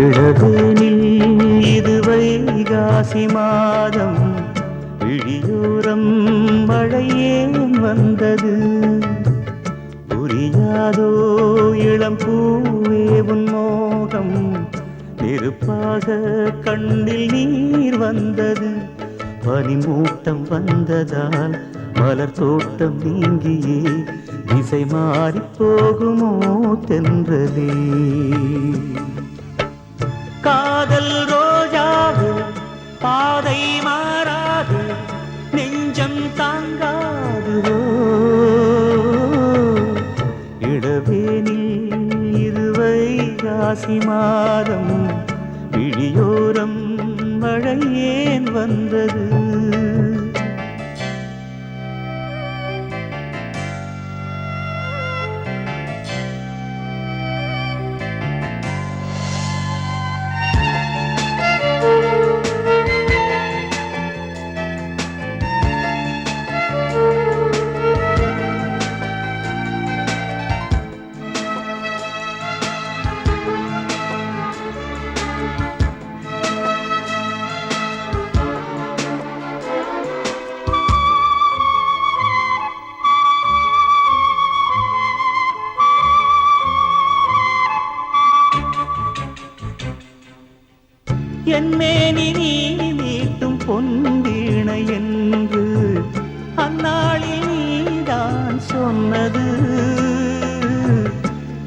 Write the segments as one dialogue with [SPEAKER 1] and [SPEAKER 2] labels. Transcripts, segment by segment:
[SPEAKER 1] இளவேனில் இது வைகாசி மாதம், விழியோரம் மழையேன் வந்தது. புரியாதோ இளம் பூவே உன் மோகம், நெருப்பாக கண்ணில் நீர் வந்தது. பனிமூட்டம் வந்ததால் மலர் தோட்டம் நீங்கியே திசை மாறி போகுமோ தென்றலே. காதல் ரோஜாவு பாதை மாறாது, நெஞ்சம் தாங்காதுவோ. இளவேனில் இது வைகாசி மாதம், விழியோரம் மழையேன் வந்தது. என்னேனி நீ மீட்டும் பொன்வீணை என்று அந்நாளில் நீதான் சொன்னது.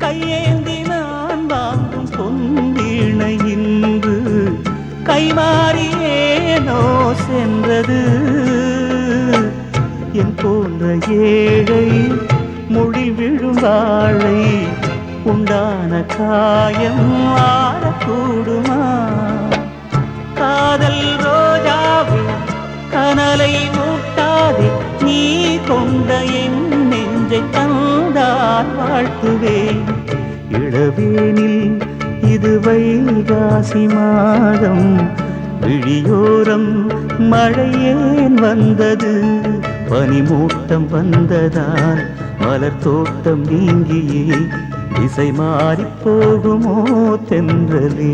[SPEAKER 1] கையேந்தி நான் வாங்கும் பொன்வீணை இன்று கைமாறியேனோ சென்றது. என் போன்ற ஏழை மொழி விழும் வாழை உண்டான காயம் ஆறக்கூடுமா? காதல் ரோஜாவே கனலை மூட்டாதே, நீ கொண்ட என் நெஞ்சை தந்தால் வாழ்த்துவேன். இளவேனில் இது வைகாசி மாதம், விழியோரம் மழையேன் வந்தது. பனிமூட்டம் வந்ததால் மலர் தோட்டம் நீங்கியே திசை மாறி போகுமோ தென்றலே.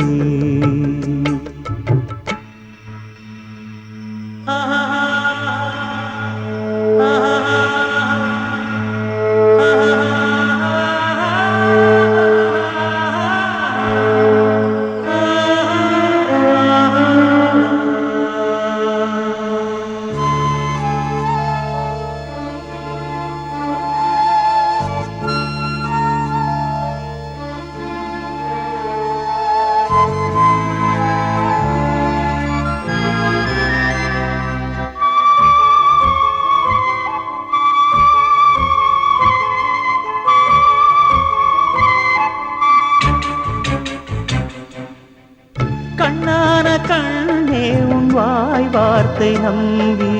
[SPEAKER 1] கண்ணான கண்ணே உன் வாய் வார்த்தை நம்பி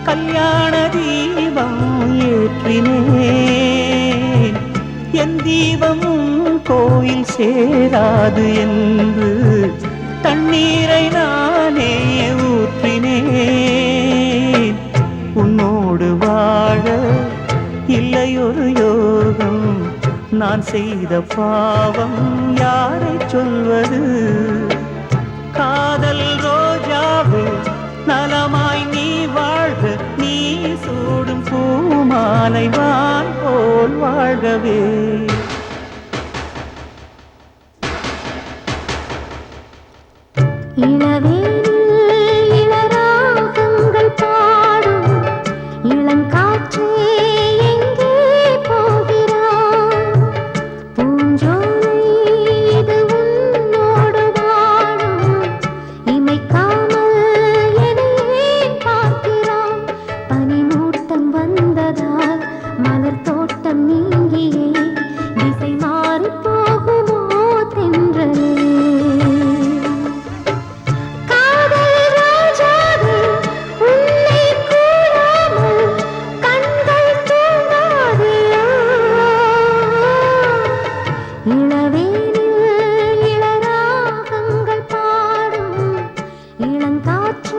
[SPEAKER 1] கல்யாண தீபம் ஏற்றினேன். என் தீபம் கோயில் சேராது என்று தண்ணீரை நானே ஊற்றினேன். உன்னோடு வாழ இல்லையொரு யோகம், நான் செய்த பாவம் யாரை சொல்வது? காதல் ரோஜாவே நலமாய் நீ வாழ்க, நீ சூடும் பூமாலை வான் போல் வாழ்கவே.
[SPEAKER 2] இளவேனில் இளராகங்கள் பாடும் இளங்காற்றே எங்கே போகிறாய்? பூஞ்சோலை இது உன்னோடு வாழும், இமைக்காமல் என்னையே பார்க்கிறாய். பனிமூட்டம் வந்ததால் மலர் தோட்டம் நீங்கியே திசை மாறி போகுமோ? இளங்காற்று